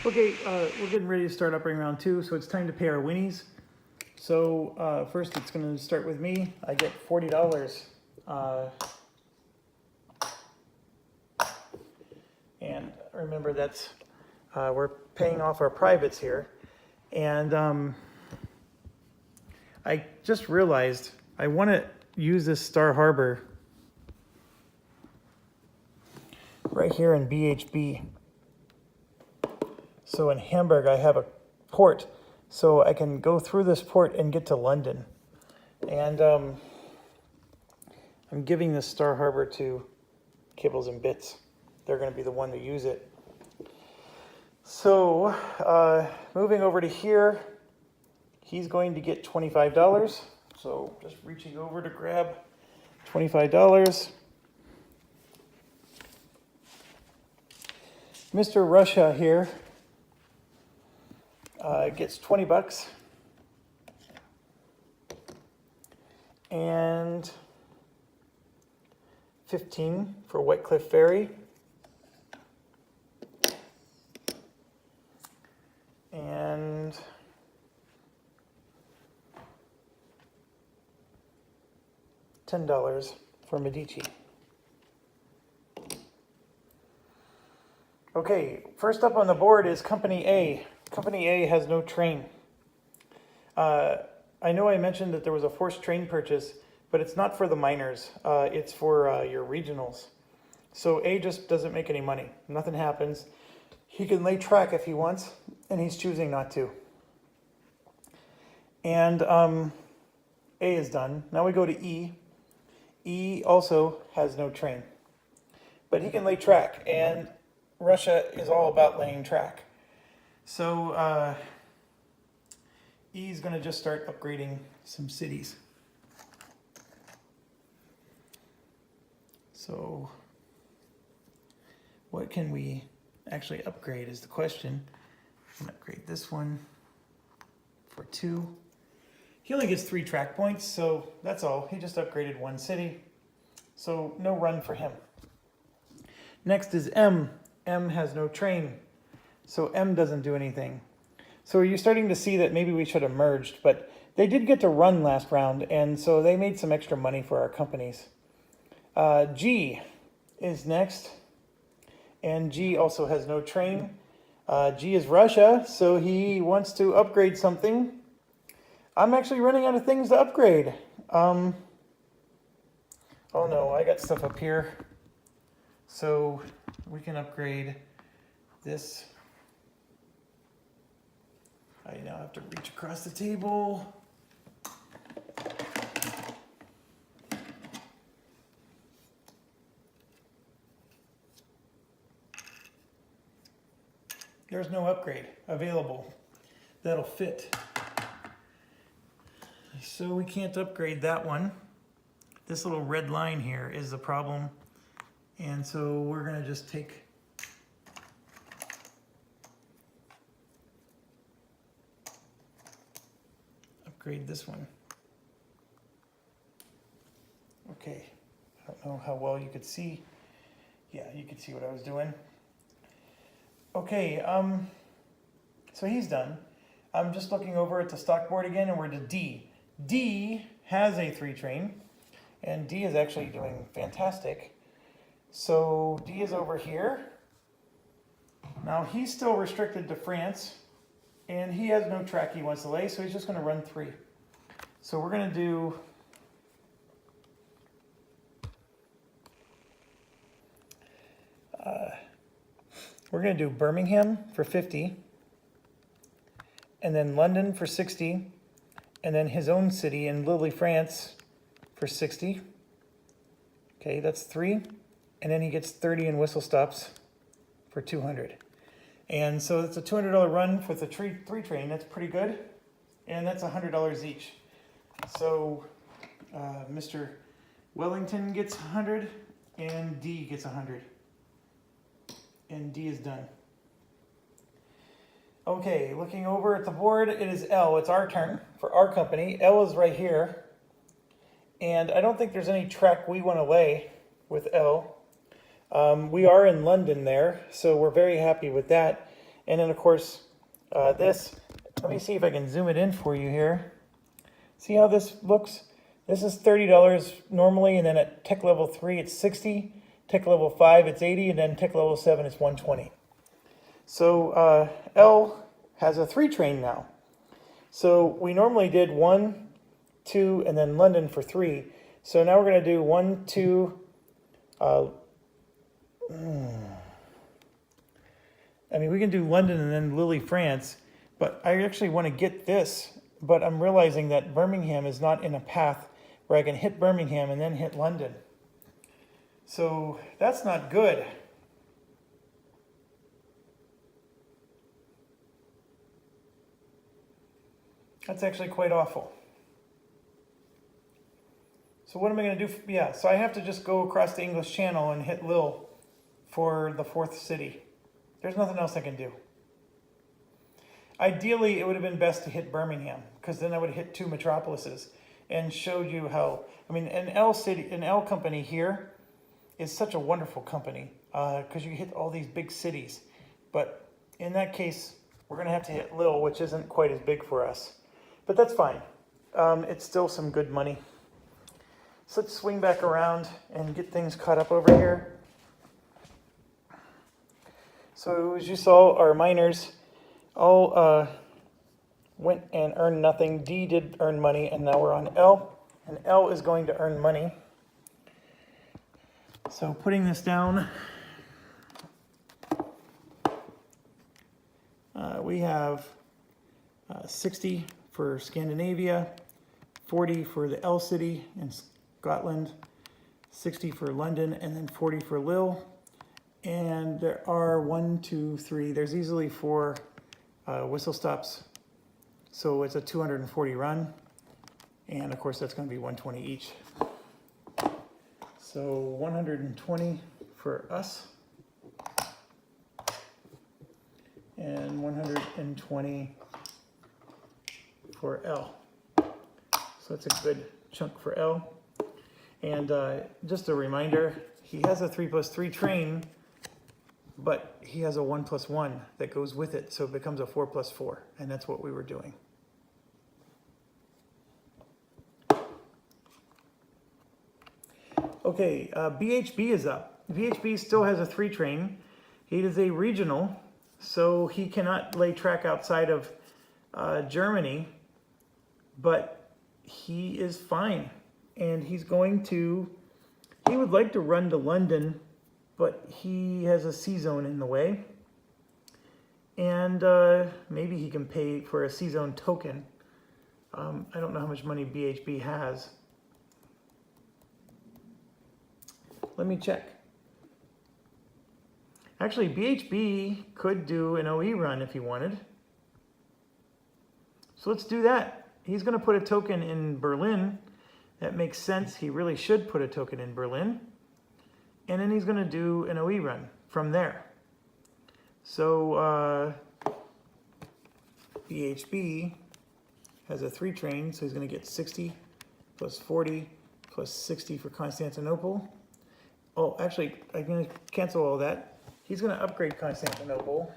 Okay, we're getting ready to start upping round two, so it's time to pay our winnies. So first it's going to start with me. I get $40. And remember that's, we're paying off our privates here. And I just realized I want to use this Star Harbor right here in BHB. So in Hamburg, I have a port, so I can go through this port and get to London. And I'm giving this Star Harbor to Kibbles and Bits. They're going to be the one to use it. So moving over to here, he's going to get $25. So just reaching over to grab $25. Mr. Russia here gets $20. And 15 for White Cliff Ferry. And $10 for Medici. Okay, first up on the board is Company A. Company A has no train. I know I mentioned that there was a forced train purchase, but it's not for the miners. It's for your regionals. So A just doesn't make any money. Nothing happens. He can lay track if he wants, and he's choosing not to. And A is done. Now we go to E. E also has no train, but he can lay track, and Russia is all about laying track. So E is going to just start upgrading some cities. So what can we actually upgrade is the question. I'm going to upgrade this one for 2. He only gets 3 track points, so that's all. He just upgraded 1 city. So no run for him. Next is M. M has no train, so M doesn't do anything. So you're starting to see that maybe we should have merged, but they did get to run last round, and so they made some extra money for our companies. G is next, and G also has no train. G is Russia, so he wants to upgrade something. I'm actually running out of things to upgrade. Oh no, I got stuff up here. So we can upgrade this. I now have to reach across the table. There's no upgrade available that'll fit. So we can't upgrade that one. This little red line here is the problem. And so we're going to just upgrade this one. Okay, I don't know how well you could see. Yeah, you could see what I was doing. Okay, so he's done. I'm just looking over at the stock board again, and we're to D. D has a 3 train, and D is actually doing fantastic. So D is over here. Now he's still restricted to France, and he has no track he wants to lay, so he's just going to run 3. So we're going to do Birmingham for 50, and then London for 60, and then his own city in Lille, France for 60. Okay, that's 3. And then he gets 30 in whistle stops for 200. And so it's a $200 run with a 3 train. That's pretty good. And that's $100 each. So Mr. Wellington gets 100 and D gets 100. And D is done. Okay, looking over at the board, it is L. It's our turn for our company. L is right here. And I don't think there's any track we want to lay with L. We are in London there, so we're very happy with that. And then of course, this, let me see if I can zoom it in for you here. See how this looks? This is $30 normally, and then at tech level 3 it's 60, tech level 5 it's 80, and then tech level 7 it's 120. So L has a 3 train now. So we normally did 1, 2, and then London for 3. So now we're going to do 1, 2. I mean, we can do London and then Lille, France, but I actually want to get this, but I'm realizing that Birmingham is not in a path where I can hit Birmingham and then hit London. So that's not good. That's actually quite awful. So what am I going to do? Yeah, so I have to just go across the English Channel and hit Lille for the 4th city. There's nothing else I can do. Ideally, it would have been best to hit Birmingham, because then I would have hit 2 metropolises and showed you how, I mean, an L company here is such a wonderful company, because you hit all these big cities. But in that case, we're going to have to hit Lille, which isn't quite as big for us. But that's fine. It's still some good money. So let's swing back around and get things caught up over here. So as you saw, our miners all went and earned nothing. D did earn money, and now we're on L. And L is going to earn money. So putting this down, we have 60 for Scandinavia, 40 for the L city in Scotland, 60 for London, and then 40 for Lille. And there are 1, 2, 3, there's easily 4 whistle stops. So it's a 240 run. And of course that's going to be 120 each. So 120 for us. And 120 for L. So that's a good chunk for L. And just a reminder, he has a 3+3 train, but he has a 1+1 that goes with it, so it becomes a 4+4, and that's what we were doing. Okay, BHB is up. BHB still has a 3 train. He is a regional, so he cannot lay track outside of Germany, but he is fine. And he's going to, he would like to run to London, but he has a C-zone in the way. And maybe he can pay for a C-zone token. I don't know how much money BHB has. Let me check. Actually, BHB could do an OE run if he wanted. So let's do that. He's going to put a token in Berlin. That makes sense. He really should put a token in Berlin. And then he's going to do an OE run from there. So BHB has a 3 train, so he's going to get 60 plus 40 plus 60 for Constantinople. Oh, actually, I'm going to cancel all that. He's going to upgrade Constantinople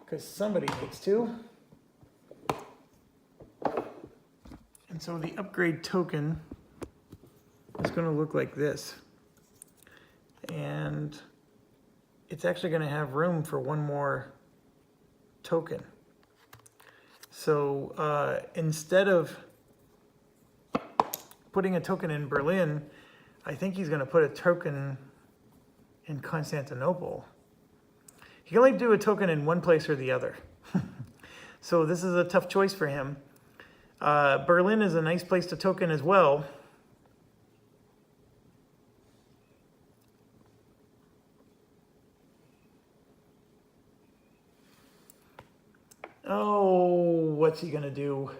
because somebody needs to. And so the upgrade token is going to look like this. And it's actually going to have room for 1 more token. So instead of putting a token in Berlin, I think he's going to put a token in Constantinople. He can only do a token in one place or the other. So this is a tough choice for him. Berlin is a nice place to token as well. Oh, what's he gonna do?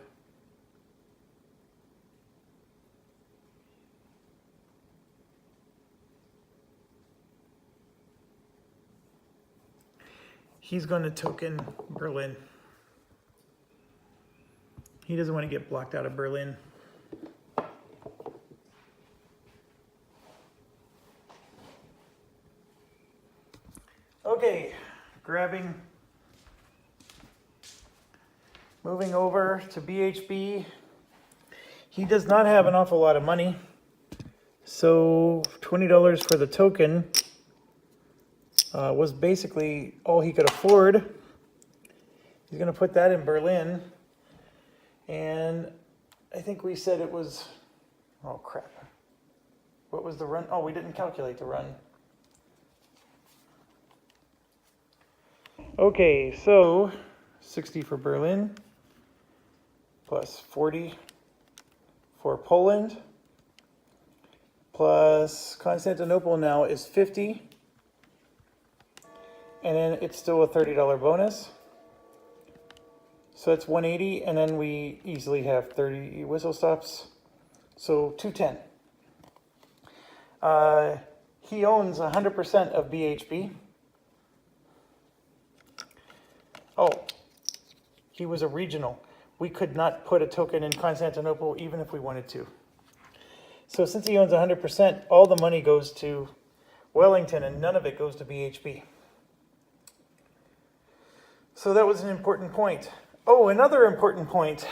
He's gonna token Berlin. He doesn't want to get blocked out of Berlin. Okay, grabbing Moving over to BHB, he does not have an awful lot of money. So $20 for the token was basically all he could afford. He's going to put that in Berlin. And I think we said it was, oh crap. What was the run? Oh, we didn't calculate the run. Okay, so 60 for Berlin, plus 40 for Poland, plus Constantinople now is 50, and then it's still a $30 bonus. So that's 180, and then we easily have 30 whistle stops, so 210. He owns 100% of BHB. Oh, he was a regional. We could not put a token in Constantinople even if we wanted to. So since he owns 100%, all the money goes to Wellington and none of it goes to BHB. So that was an important point. Oh, another important point.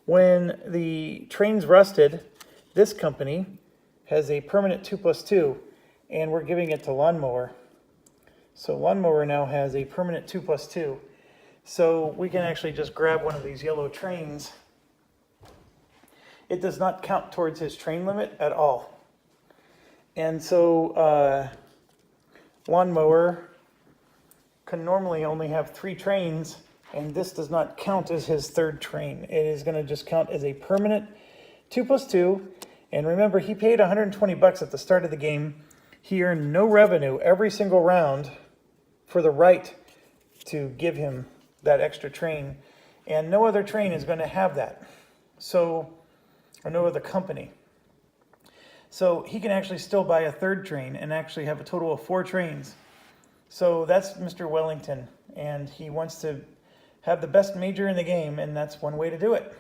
When the trains rusted, this company has a permanent 2+2, and we're giving it to Lawnmower. So Lawnmower now has a permanent 2+2. So we can actually just grab one of these yellow trains. It does not count towards his train limit at all. And so Lawnmower can normally only have 3 trains, and this does not count as his third train. It is going to just count as a permanent 2+2. And remember, he paid $120 at the start of the game. He earned no revenue every single round for the right to give him that extra train. And no other train is going to have that. So, or no other company. So he can actually still buy a third train and actually have a total of 4 trains. So that's Mr. Wellington, and he wants to have the best major in the game, and that's one way to do it.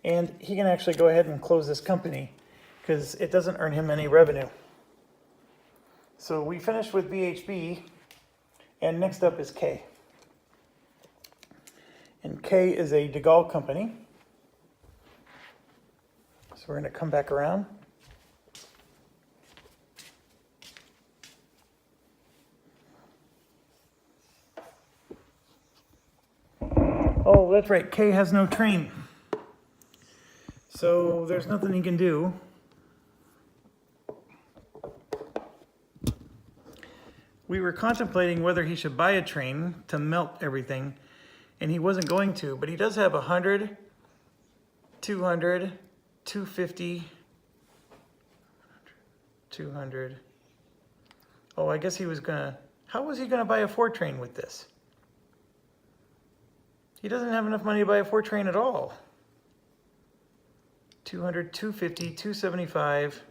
And he can actually go ahead and close this company because it doesn't earn him any revenue. So we finished with BHB, and next up is K. And K is a De Gaulle company. So we're going to come back around. Oh, that's right, K has no train. So there's nothing he can do. We were contemplating whether he should buy a train to melt everything, and he wasn't going to, but he does have 100, 200, 250, 200. Oh, I guess he was gonna, how was he gonna buy a 4 train with this? He doesn't have enough money to buy a 4 train at all. 200, 250, 275.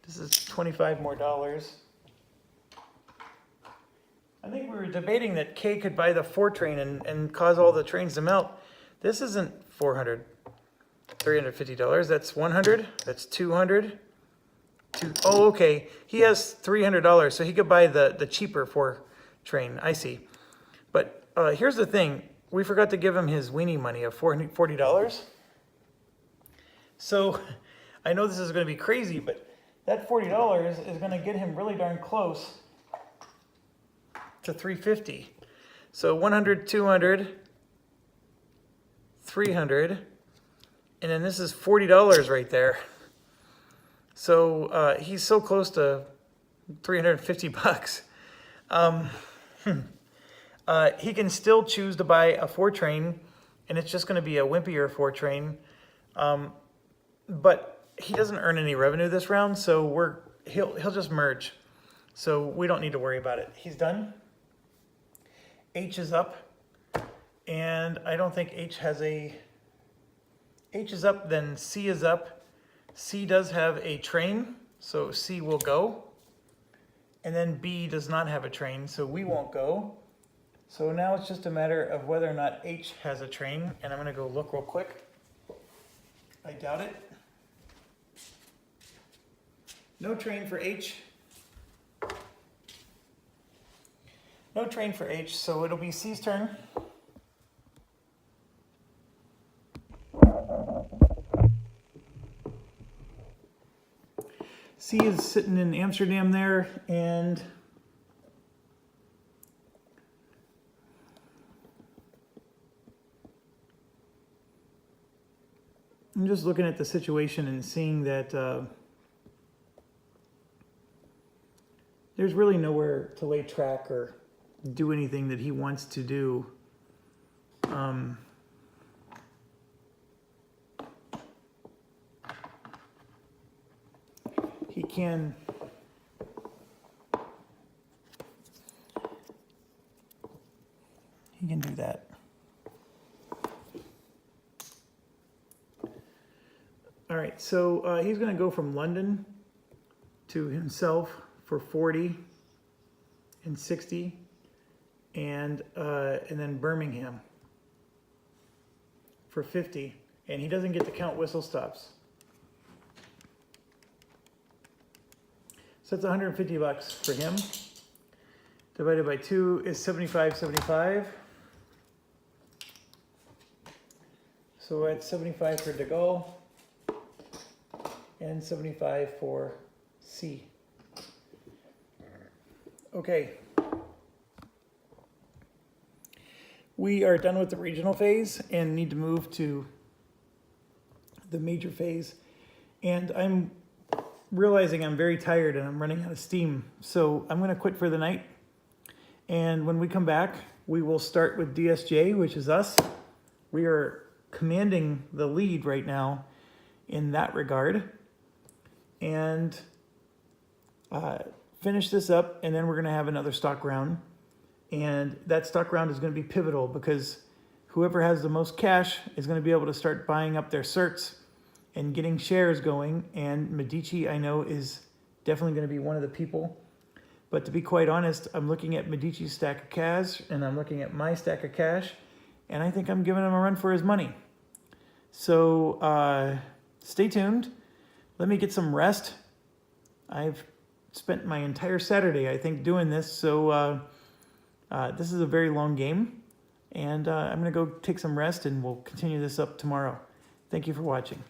This is 25 more dollars. I think we were debating that K could buy the 4 train and cause all the trains to melt. This isn't $400, $350. That's 100. That's 200. Oh, okay. He has $300, so he could buy the cheaper 4 train. I see. But here's the thing. We forgot to give him his weenie money of $40. So I know this is going to be crazy, but that $40 is going to get him really darn close to $350. So 100, 200, 300, and then this is $40 right there. So he's so close to $350. He can still choose to buy a 4 train, and it's just going to be a wimpier 4 train. But he doesn't earn any revenue this round, so he'll just merge. So we don't need to worry about it. He's done. H is up, and I don't think H has a... H is up, then C is up. C does have a train, so C will go. And then B does not have a train, so we won't go. So now it's just a matter of whether or not H has a train, and I'm going to go look real quick. I doubt it. No train for H. No train for H, so it'll be C's turn. C is sitting in Amsterdam there, and I'm just looking at the situation and seeing that there's really nowhere to lay track or do anything that he wants to do. He can do that. All right, so he's going to go from London to himself for 40 and 60, and then Birmingham for 50, and he doesn't get to count whistle stops. So that's 150 bucks for him. Divided by 2 is 75.75. So that's 75 for De Gaulle and 75 for C. Okay. We are done with the regional phase and need to move to the major phase. And I'm realizing I'm very tired and I'm running out of steam. So I'm going to quit for the night. And when we come back, we will start with DSJ, which is us. We are commanding the lead right now in that regard. And finish this up, and then we're going to have another stock round. And that stock round is going to be pivotal because whoever has the most cash is going to be able to start buying up their certs and getting shares going. And Medici, I know, is definitely going to be one of the people. But to be quite honest, I'm looking at Medici's stack of cash, and I'm looking at my stack of cash, and I think I'm giving him a run for his money. So stay tuned. Let me get some rest. I've spent my entire Saturday, I think, doing this. So this is a very long game. And I'm going to go take some rest, and we'll continue this up tomorrow. Thank you for watching.